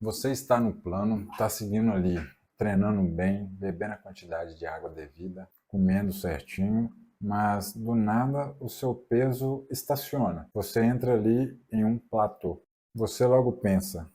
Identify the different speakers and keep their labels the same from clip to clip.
Speaker 1: Você está no plano, está seguindo ali, treinando bem, bebendo a quantidade de água devida, comendo certinho, mas do nada o seu peso estaciona. Você entra ali em um platô. Você logo pensa: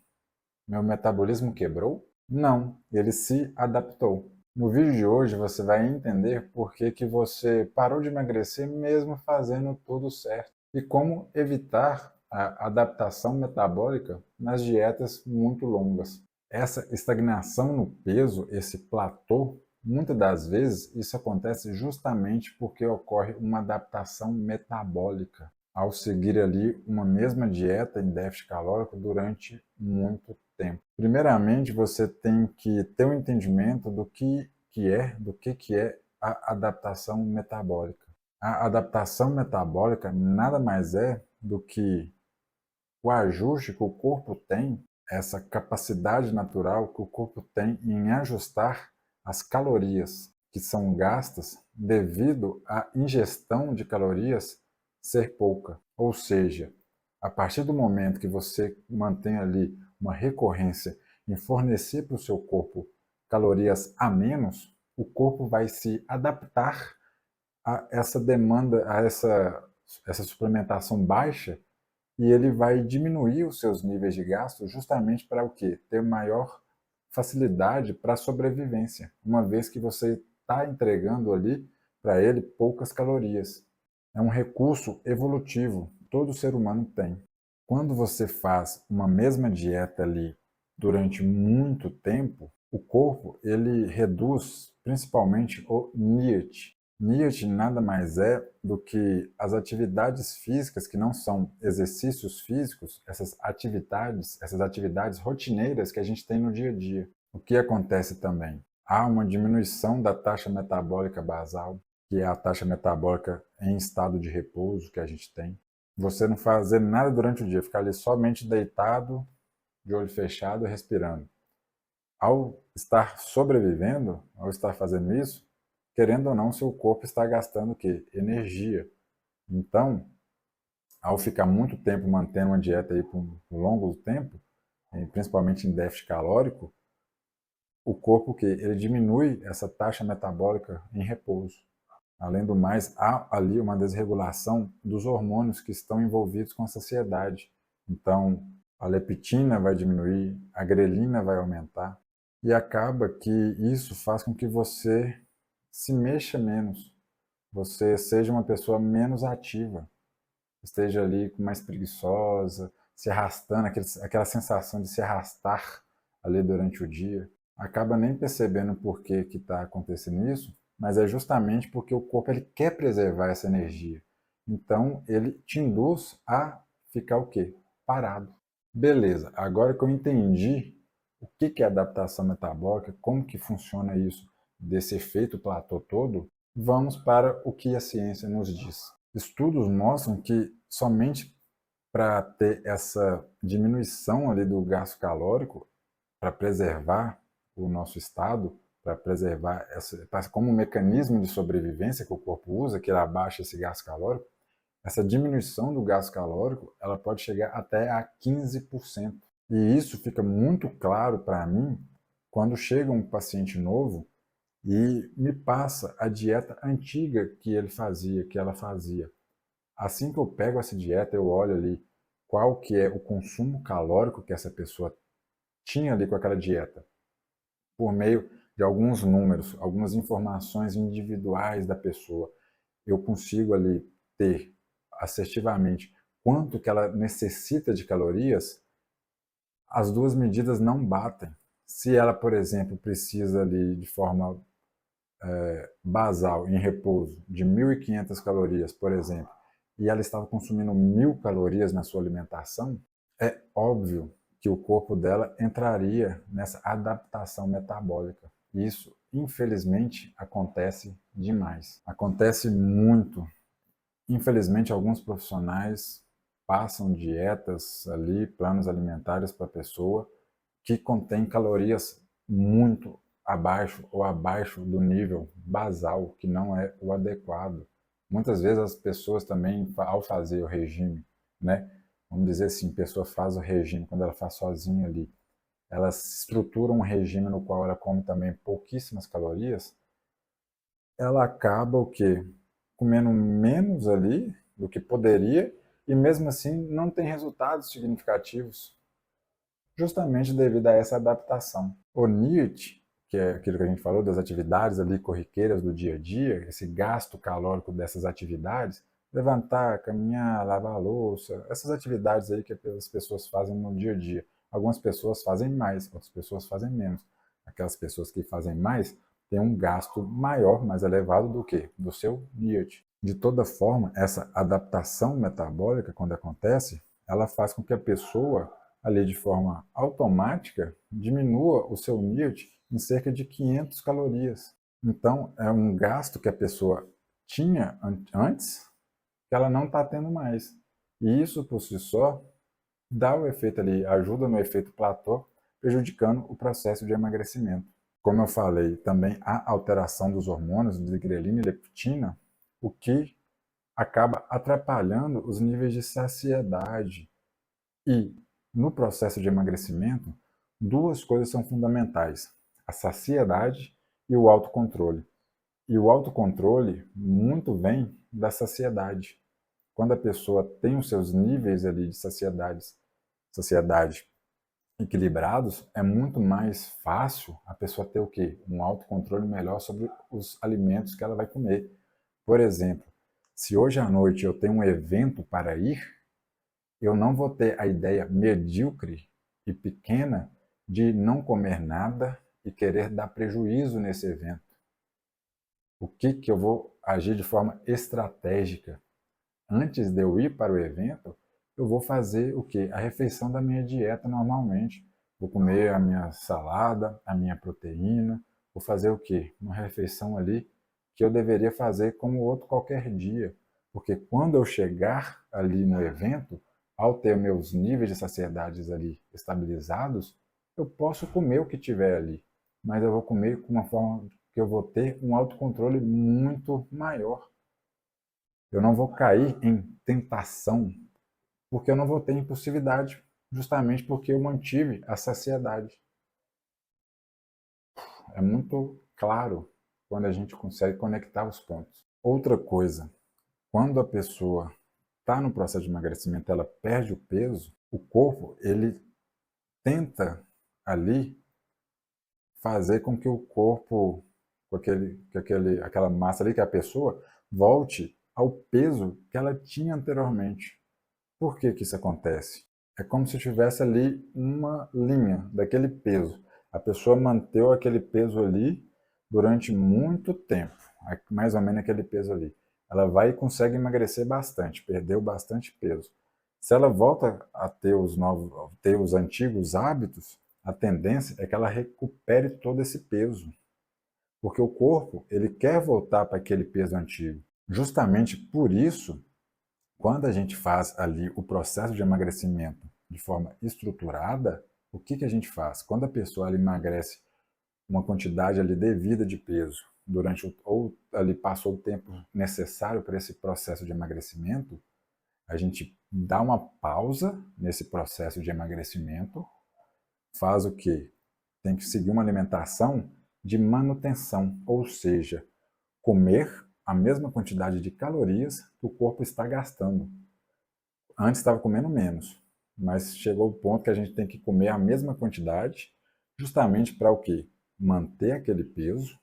Speaker 1: meu metabolismo quebrou? Não, ele se adaptou. No vídeo de hoje você vai entender por que que você parou de emagrecer mesmo fazendo tudo certo e como evitar a adaptação metabólica nas dietas muito longas. Essa estagnação no peso, esse platô, muitas das vezes isso acontece justamente porque ocorre uma adaptação metabólica ao seguir ali uma mesma dieta em déficit calórico durante muito tempo. Primeiramente, você tem que ter um entendimento do que é a adaptação metabólica. A adaptação metabólica nada mais é do que o ajuste que o corpo tem, essa capacidade natural que o corpo tem em ajustar as calorias que são gastas devido à ingestão de calorias ser pouca. Ou seja, a partir do momento que você mantém ali uma recorrência em fornecer para o seu corpo calorias a menos, o corpo vai se adaptar a essa demanda, a essa suplementação baixa, e ele vai diminuir os seus níveis de gasto justamente para o quê? Ter maior facilidade para a sobrevivência, uma vez que você está entregando ali para ele poucas calorias. É um recurso evolutivo, todo ser humano tem. Quando você faz uma mesma dieta ali durante muito tempo, o corpo ele reduz principalmente o NIAT. NIAT nada mais é do que as atividades físicas que não são exercícios físicos, essas atividades rotineiras que a gente tem no dia a dia. O que acontece também? Há uma diminuição da taxa metabólica basal, que é a taxa metabólica em estado de repouso que a gente tem. Você não fazer nada durante o dia, ficar ali somente deitado, de olho fechado, respirando. Ao estar sobrevivendo, ao estar fazendo isso, querendo ou não, seu corpo está gastando o quê? Energia. Então, ao ficar muito tempo mantendo uma dieta aí por um longo tempo, principalmente em déficit calórico, o corpo que ele diminui essa taxa metabólica em repouso. Além do mais, há ali uma desregulação dos hormônios que estão envolvidos com a saciedade. Então, a leptina vai diminuir, a grelina vai aumentar, e acaba que isso faz com que você se mexa menos, você seja uma pessoa menos ativa, esteja ali mais preguiçosa, se arrastando, aquela sensação de se arrastar ali durante o dia. Acaba nem percebendo por que está acontecendo isso, mas é justamente porque o corpo ele quer preservar essa energia. Então, ele te induz a ficar o quê? Parado. Beleza, agora que eu entendi o que é adaptação metabólica, como que funciona isso, desse efeito platô todo, vamos para o que a ciência nos diz. Estudos mostram que somente para ter essa diminuição ali do gasto calórico, para preservar o nosso estado, para preservar como um mecanismo de sobrevivência que o corpo usa, que ele abaixa esse gasto calórico, essa diminuição do gasto calórico, ela pode chegar até a 15%. E isso fica muito claro para mim quando chega um paciente novo e me passa a dieta antiga que ele fazia, que ela fazia. Assim que eu pego essa dieta, eu olho ali qual que é o consumo calórico que essa pessoa tinha ali com aquela dieta, por meio de alguns números, algumas informações individuais da pessoa. Eu consigo ali ter assertivamente quanto que ela necessita de calorias. As duas medidas não batem. Se ela, por exemplo, precisa ali de forma basal, em repouso, de 1.500 calorias, por exemplo, e ela estava consumindo 1.000 calorias na sua alimentação, é óbvio que o corpo dela entraria nessa adaptação metabólica. Isso, infelizmente, acontece demais. Acontece muito. Infelizmente, alguns profissionais passam dietas ali, planos alimentares para a pessoa, que contém calorias muito abaixo ou abaixo do nível basal, que não é o adequado. Muitas vezes as pessoas também, ao fazer o regime, né? Vamos dizer assim, a pessoa faz o regime quando ela faz sozinha ali. ela estrutura um regime no qual ela come também pouquíssimas calorias, ela acaba o quê? Comendo menos ali do que poderia e mesmo assim não tem resultados significativos, justamente devido a essa adaptação. O NEAT, que é aquilo que a gente falou das atividades ali corriqueiras do dia a dia, esse gasto calórico dessas atividades, levantar, caminhar, lavar a louça, essas atividades aí que as pessoas fazem no dia a dia. Algumas pessoas fazem mais, outras pessoas fazem menos. Aquelas pessoas que fazem mais têm um gasto maior, mais elevado do que? Do seu NEAT. De toda forma, essa adaptação metabólica, quando acontece, ela faz com que a pessoa ali de forma automática, diminua o seu NEAT em cerca de 500 calorias. Então, é um gasto que a pessoa tinha antes que ela não está tendo mais. E isso, por si só, dá o efeito ali, ajuda no efeito platô, prejudicando o processo de emagrecimento. Como eu falei, também há alteração dos hormônios de grelina e leptina, o que acaba atrapalhando os níveis de saciedade. E no processo de emagrecimento, duas coisas são fundamentais: a saciedade e o autocontrole. E o autocontrole muito vem da saciedade. Quando a pessoa tem os seus níveis ali de saciedade equilibrados, é muito mais fácil a pessoa ter o quê? Um autocontrole melhor sobre os alimentos que ela vai comer. Por exemplo, se hoje à noite eu tenho um evento para ir, eu não vou ter a ideia medíocre e pequena de não comer nada e querer dar prejuízo nesse evento. O que eu vou agir de forma estratégica? Antes de eu ir para o evento, eu vou fazer o que? A refeição da minha dieta normalmente. Vou comer a minha salada, a minha proteína, vou fazer o quê? Uma refeição ali que eu deveria fazer como outro qualquer dia. Porque quando eu chegar ali no evento, ao ter meus níveis de saciedade ali estabilizados, eu posso comer o que tiver ali, mas eu vou comer com uma forma que eu vou ter um autocontrole muito maior. Eu não vou cair em tentação, porque eu não vou ter impulsividade, justamente porque eu mantive a saciedade. É muito claro quando a gente consegue conectar os pontos. Outra coisa, quando a pessoa está no processo de emagrecimento, ela perde o peso, o corpo ele tenta ali fazer com que o corpo, aquela massa ali, que a pessoa volte ao peso que ela tinha anteriormente. Por que isso acontece? É como se tivesse ali uma linha daquele peso. A pessoa manteve aquele peso ali durante muito tempo, mais ou menos aquele peso ali. Ela vai e consegue emagrecer bastante, perdeu bastante peso. Se ela volta a ter os antigos hábitos, a tendência é que ela recupere todo esse peso, porque o corpo ele quer voltar para aquele peso antigo. Justamente por isso, quando a gente faz ali o processo de emagrecimento de forma estruturada, o que a gente faz? Quando a pessoa ela emagrece uma quantidade ali devida de peso ou ali passou o tempo necessário para esse processo de emagrecimento, a gente dá uma pausa nesse processo de emagrecimento, faz o quê? Tem que seguir uma alimentação de manutenção, ou seja, comer a mesma quantidade de calorias que o corpo está gastando. Antes estava comendo menos, mas chegou o ponto que a gente tem que comer a mesma quantidade, justamente para o quê? Manter aquele peso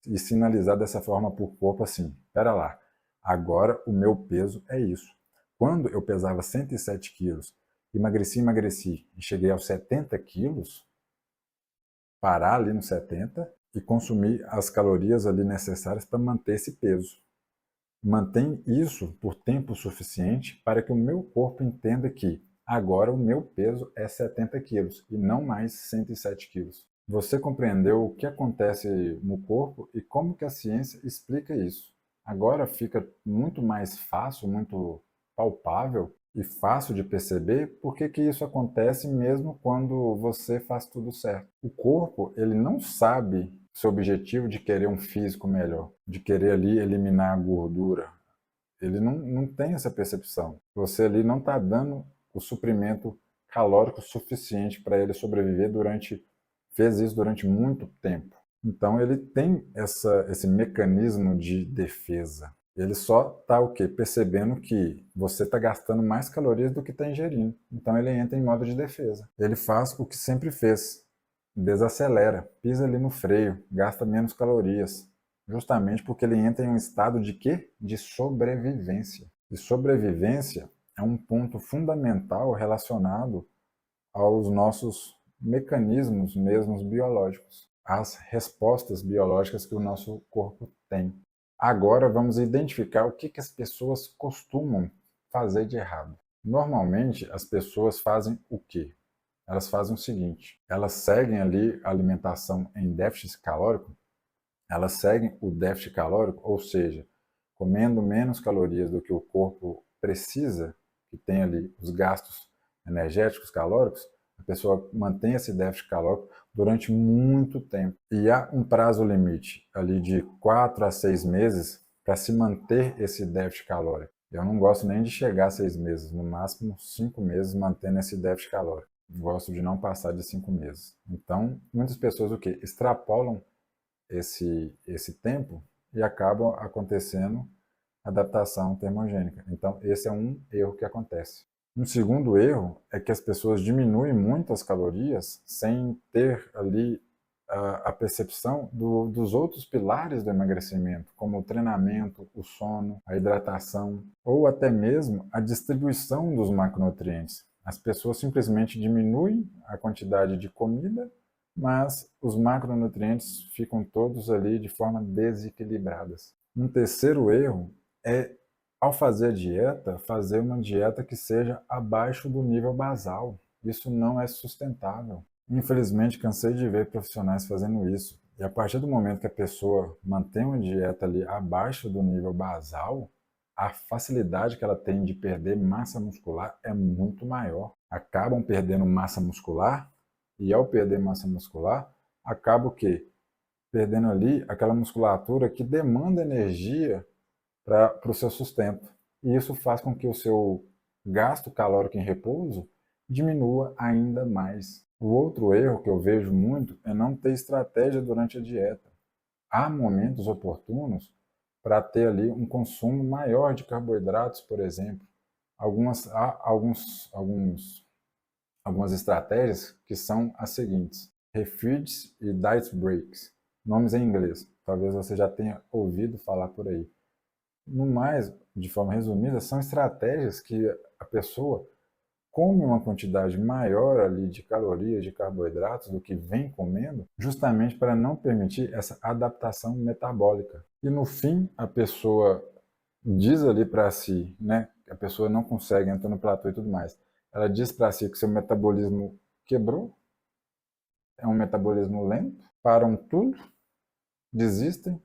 Speaker 1: e sinalizar dessa forma para o corpo assim, espera lá, agora o meu peso é isso. Quando eu pesava 107 quilos, emagreci e cheguei aos 70 quilos, parar ali nos 70 e consumir as calorias ali necessárias para manter esse peso. Mantém isso por tempo suficiente para que o meu corpo entenda que agora o meu peso é 70 quilos e não mais 107 quilos. Você compreendeu o que acontece no corpo e como que a ciência explica isso. Agora fica muito mais fácil, muito palpável e fácil de perceber por que isso acontece mesmo quando você faz tudo certo. O corpo, ele não sabe seu objetivo de querer um físico melhor, de querer ali eliminar a gordura. Ele não tem essa percepção. Você ali não está dando o suprimento calórico suficiente para ele sobreviver fez isso durante muito tempo. Então ele tem esse mecanismo de defesa. Ele só está o quê? Percebendo que você está gastando mais calorias do que está ingerindo. Então ele entra em modo de defesa. Ele faz o que sempre fez. Desacelera, pisa ali no freio, gasta menos calorias. Justamente porque ele entra em um estado de quê? De sobrevivência. E sobrevivência é um ponto fundamental relacionado aos nossos mecanismos mesmos biológicos, às respostas biológicas que o nosso corpo tem. Agora vamos identificar o que as pessoas costumam fazer de errado. Normalmente as pessoas fazem o quê? Elas fazem o seguinte, elas seguem ali a alimentação em déficit calórico, elas seguem o déficit calórico, ou seja, comendo menos calorias do que o corpo precisa, que tem ali os gastos energéticos calóricos, a pessoa mantém esse déficit calórico durante muito tempo. E há um prazo limite ali de 4 a 6 meses para se manter esse déficit calórico. Eu não gosto nem de chegar a 6 meses, no máximo 5 meses mantendo esse déficit calórico. Gosto de não passar de 5 meses. Então, muitas pessoas o quê? Extrapolam esse tempo e acabam acontecendo adaptação termogênica. Então, esse é um erro que acontece. Um segundo erro é que as pessoas diminuem muito as calorias sem ter ali a percepção dos outros pilares do emagrecimento, como o treinamento, o sono, a hidratação, ou até mesmo a distribuição dos macronutrientes. As pessoas simplesmente diminuem a quantidade de comida, mas os macronutrientes ficam todos ali de forma desequilibradas. Um terceiro erro é, ao fazer a dieta, fazer uma dieta que seja abaixo do nível basal. Isso não é sustentável. Infelizmente, cansei de ver profissionais fazendo isso. E a partir do momento que a pessoa mantém uma dieta ali abaixo do nível basal, a facilidade que ela tem de perder massa muscular é muito maior. Acabam perdendo massa muscular e ao perder massa muscular, acaba o quê? Perdendo ali aquela musculatura que demanda energia para o seu sustento. E isso faz com que o seu gasto calórico em repouso diminua ainda mais. O outro erro que eu vejo muito é não ter estratégia durante a dieta. Há momentos oportunos para ter ali um consumo maior de carboidratos, por exemplo. Há algumas estratégias que são as seguintes: refeeds e diet breaks, nomes em inglês. Talvez você já tenha ouvido falar por aí. No mais, de forma resumida, são estratégias que a pessoa come uma quantidade maior ali de calorias, de carboidratos do que vem comendo, justamente para não permitir essa adaptação metabólica. E no fim, a pessoa diz ali para si, né, que a pessoa não consegue entrar no platô e tudo mais. Ela diz para si que seu metabolismo quebrou, é um metabolismo lento, param tudo, desistem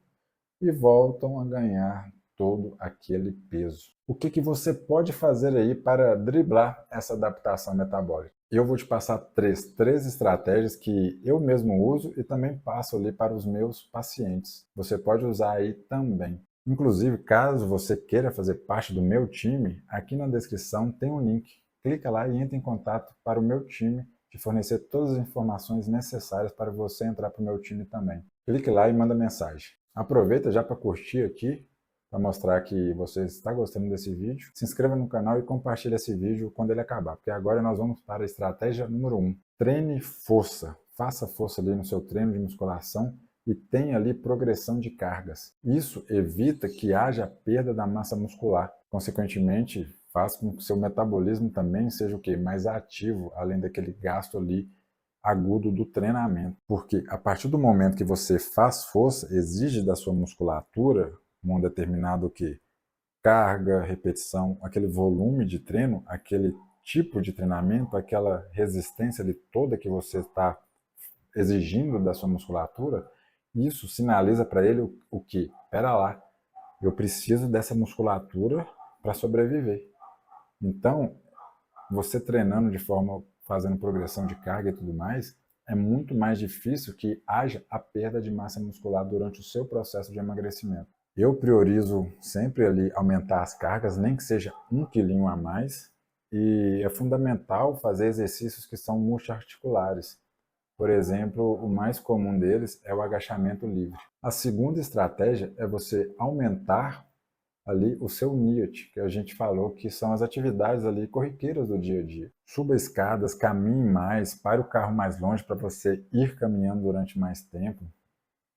Speaker 1: e voltam a ganhar todo aquele peso. O que você pode fazer aí para driblar essa adaptação metabólica? Eu vou te passar três estratégias que eu mesmo uso e também passo ali para os meus pacientes. Você pode usar aí também. Inclusive, caso você queira fazer parte do meu time, aqui na descrição tem um link. Clica lá e entre em contato para o meu time te fornecer todas as informações necessárias para você entrar para o meu time também. Clique lá e manda mensagem. Aproveita já para curtir aqui, para mostrar que você está gostando desse vídeo. Se inscreva no canal e compartilhe esse vídeo quando ele acabar, porque agora nós vamos para a estratégia número 1. Treine força. Faça força ali no seu treino de musculação e tenha ali progressão de cargas. Isso evita que haja perda da massa muscular. Consequentemente, faz com que o seu metabolismo também seja o quê? Mais ativo, além daquele gasto ali agudo do treinamento. Porque a partir do momento que você faz força, exige da sua musculatura um determinado o quê? Carga, repetição, aquele volume de treino, aquele tipo de treinamento, aquela resistência ali toda que você está exigindo da sua musculatura, isso sinaliza para ele o que? Espera lá, eu preciso dessa musculatura para sobreviver. Então, você treinando de forma, fazendo progressão de carga e tudo mais, é muito mais difícil que haja a perda de massa muscular durante o seu processo de emagrecimento. Eu priorizo sempre ali aumentar as cargas, nem que seja 1 quilinho a mais, e é fundamental fazer exercícios que são multiarticulares. Por exemplo, o mais comum deles é o agachamento livre. A segunda estratégia é você aumentar ali o seu NIAT, que a gente falou que são as atividades ali corriqueiras do dia a dia. Suba escadas, caminhe mais, pare o carro mais longe para você ir caminhando durante mais tempo.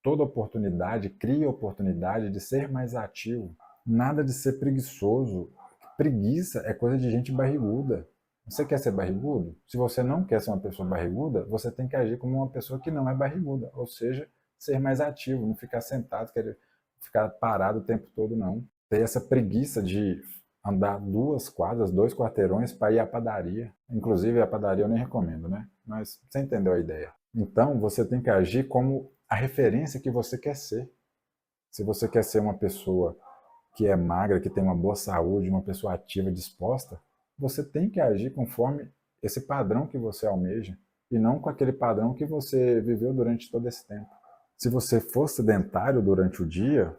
Speaker 1: Toda oportunidade, crie a oportunidade de ser mais ativo. Nada de ser preguiçoso. Preguiça é coisa de gente barriguda. Você quer ser barrigudo? Se você não quer ser uma pessoa barriguda, você tem que agir como uma pessoa que não é barriguda, ou seja, ser mais ativo, não ficar sentado, querer ficar parado o tempo todo, não. Ter essa preguiça de andar 2 quadras, 2 quarteirões para ir à padaria. Inclusive, a padaria eu nem recomendo, né? Mas você entendeu a ideia. Então, você tem que agir como a referência que você quer ser. Se você quer ser uma pessoa que é magra, que tem uma boa saúde, uma pessoa ativa, disposta, você tem que agir conforme esse padrão que você almeja e não com aquele padrão que você viveu durante todo esse tempo. Se você for sedentário durante o dia,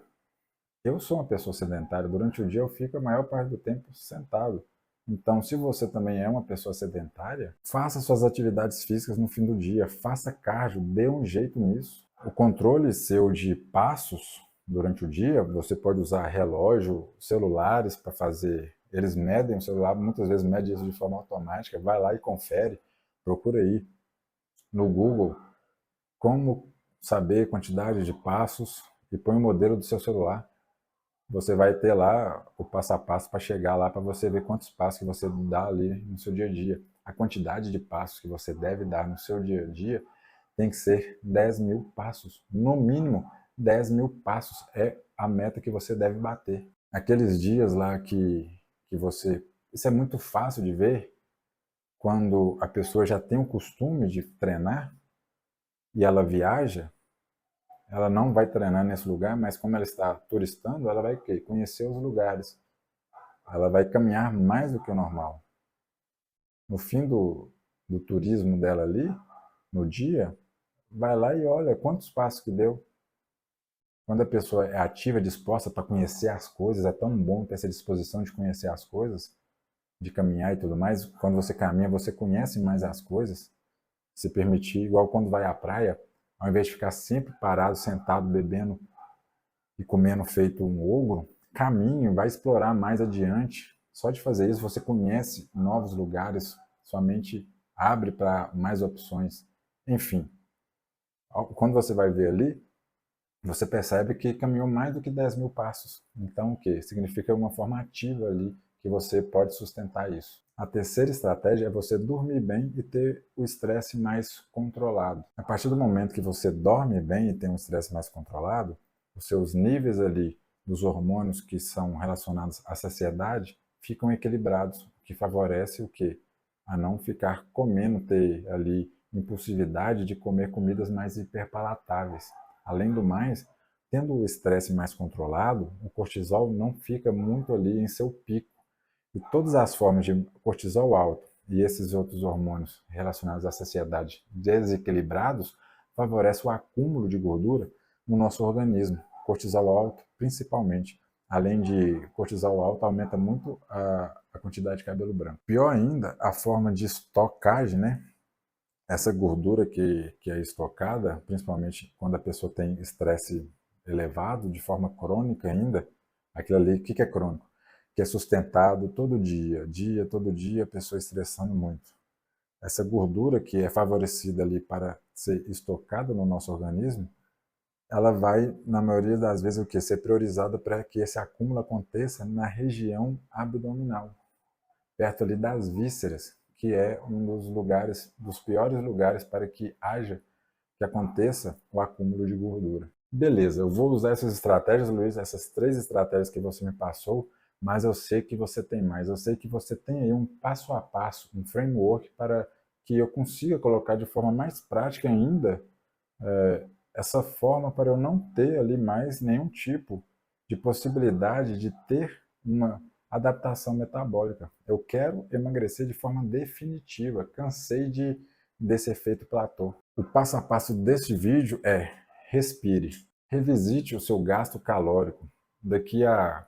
Speaker 1: eu sou uma pessoa sedentária, durante o dia eu fico a maior parte do tempo sentado. Então, se você também é uma pessoa sedentária, faça suas atividades físicas no fim do dia, faça cardio, dê um jeito nisso. O controle seu de passos durante o dia, você pode usar relógio, celulares para fazer. Eles medem o celular, muitas vezes mede isso de forma automática. Vai lá e confere, procura aí no Google como saber a quantidade de passos e põe o modelo do seu celular. Você vai ter lá o passo a passo para chegar lá para você ver quantos passos que você dá ali no seu dia a dia. A quantidade de passos que você deve dar no seu dia a dia tem que ser 10.000 passos. No mínimo, 10.000 passos é a meta que você deve bater. Aqueles dias lá que você... Isso é muito fácil de ver quando a pessoa já tem o costume de treinar e ela viaja, ela não vai treinar nesse lugar, mas como ela está turistando, ela vai o quê? Conhecer os lugares. Ela vai caminhar mais do que o normal. No fim do turismo dela ali, no dia, vai lá e olha quantos passos que deu. Quando a pessoa é ativa, disposta para conhecer as coisas, é tão bom ter essa disposição de conhecer as coisas, de caminhar e tudo mais. Quando você caminha, você conhece mais as coisas. Se permitir, igual quando vai à praia, ao invés de ficar sempre parado, sentado, bebendo e comendo feito um ogro, caminhe, vai explorar mais adiante. Só de fazer isso, você conhece novos lugares, sua mente abre para mais opções. Enfim, quando você vai ver ali, você percebe que caminhou mais do que 10.000 passos. Então, o que? Significa uma forma ativa ali que você pode sustentar isso. A terceira estratégia é você dormir bem e ter o estresse mais controlado. A partir do momento que você dorme bem e tem um estresse mais controlado, os seus níveis ali dos hormônios que são relacionados à saciedade ficam equilibrados, o que favorece o quê? A não ficar comendo, ter ali impulsividade de comer comidas mais hiperpalatáveis. Além do mais, tendo o estresse mais controlado, o cortisol não fica muito ali em seu pico. E todas as formas de cortisol alto e esses outros hormônios relacionados à saciedade desequilibrados favorecem o acúmulo de gordura no nosso organismo. Cortisol alto, principalmente. Além de cortisol alto, aumenta muito a quantidade de cabelo branco. Pior ainda, a forma de estocagem, né? Essa gordura que é estocada, principalmente quando a pessoa tem estresse elevado, de forma crônica ainda, aquilo ali, o que é crônico? Que é sustentado todo dia, todo dia, a pessoa estressando muito. Essa gordura que é favorecida ali para ser estocada no nosso organismo, ela vai, na maioria das vezes, o que? Ser priorizada para que esse acúmulo aconteça na região abdominal, perto ali das vísceras, que é um dos lugares, dos piores lugares para que haja, que aconteça o acúmulo de gordura. Beleza, eu vou usar essas estratégias, Luiz, essas 3 estratégias que você me passou, mas eu sei que você tem mais. Eu sei que você tem aí um passo a passo, um framework para que eu consiga colocar de forma mais prática ainda essa forma para eu não ter ali mais nenhum tipo de possibilidade de ter uma adaptação metabólica. Eu quero emagrecer de forma definitiva, cansei desse efeito platô. O passo a passo deste vídeo é: respire, revisite o seu gasto calórico. Daqui a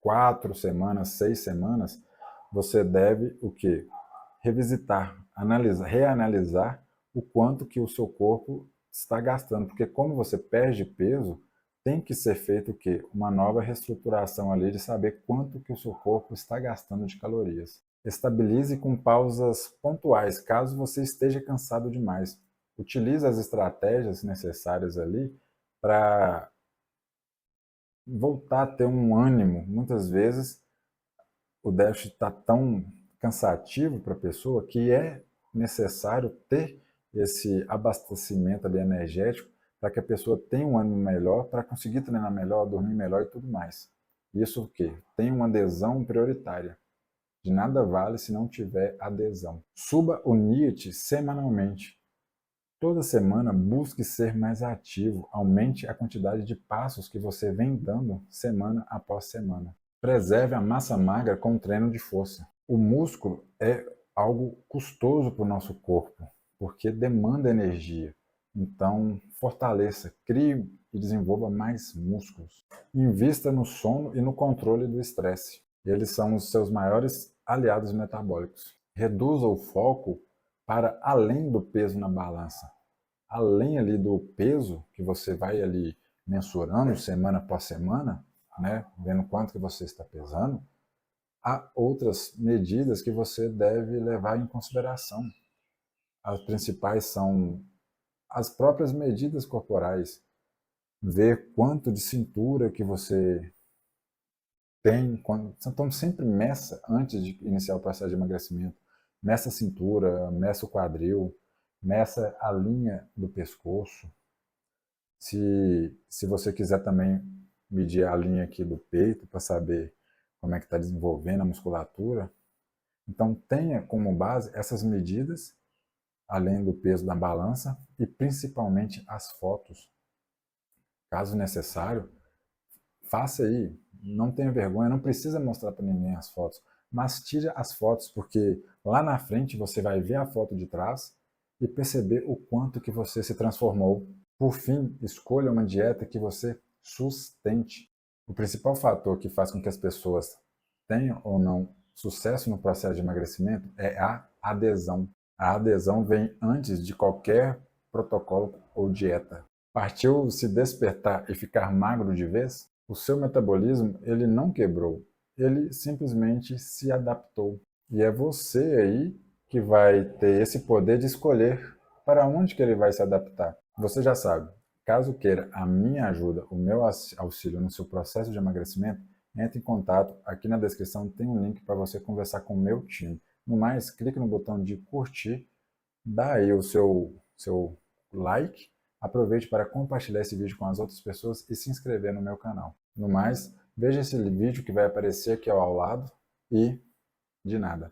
Speaker 1: 4 semanas, 6 semanas, você deve o quê? Revisitar, analisar, reanalisar o quanto que o seu corpo está gastando, porque como você perde peso, tem que ser feito o quê? Uma nova reestruturação ali de saber quanto que o seu corpo está gastando de calorias. Estabilize com pausas pontuais, caso você esteja cansado demais. Utilize as estratégias necessárias ali para voltar a ter um ânimo. Muitas vezes o déficit está tão cansativo para a pessoa que é necessário ter esse abastecimento ali energético para que a pessoa tenha um ânimo melhor, para conseguir treinar melhor, dormir melhor e tudo mais. Isso o quê? Tem uma adesão prioritária. De nada vale se não tiver adesão. Suba o NIAT semanalmente. Toda semana busque ser mais ativo, aumente a quantidade de passos que você vem dando semana após semana. Preserve a massa magra com treino de força. O músculo é algo custoso para o nosso corpo, porque demanda energia. Então, fortaleça, crie e desenvolva mais músculos. Invista no sono e no controle do estresse. Eles são os seus maiores aliados metabólicos. Reduza o foco para além do peso na balança. Além ali do peso que você vai ali mensurando semana após semana, né, vendo quanto que você está pesando, há outras medidas que você deve levar em consideração. As principais são as próprias medidas corporais, ver quanto de cintura que você tem, então sempre meça antes de iniciar o processo de emagrecimento, meça a cintura, meça o quadril, meça a linha do pescoço. Se você quiser também medir a linha aqui do peito para saber como é que está desenvolvendo a musculatura, então tenha como base essas medidas, além do peso da balança e principalmente as fotos. Caso necessário, faça aí, não tenha vergonha, não precisa mostrar para ninguém as fotos, mas tire as fotos, porque lá na frente você vai ver a foto de trás e perceber o quanto que você se transformou. Por fim, escolha uma dieta que você sustente. O principal fator que faz com que as pessoas tenham ou não sucesso no processo de emagrecimento é a adesão. A adesão vem antes de qualquer protocolo ou dieta. Partiu se despertar e ficar magro de vez? O seu metabolismo ele não quebrou, ele simplesmente se adaptou. E é você aí que vai ter esse poder de escolher para onde que ele vai se adaptar. Você já sabe, caso queira a minha ajuda, o meu auxílio no seu processo de emagrecimento, entre em contato, aqui na descrição tem um link para você conversar com o meu time. No mais, clique no botão de curtir, dá aí o seu like, aproveite para compartilhar esse vídeo com as outras pessoas e se inscrever no meu canal. No mais, veja esse vídeo que vai aparecer aqui ao lado e de nada.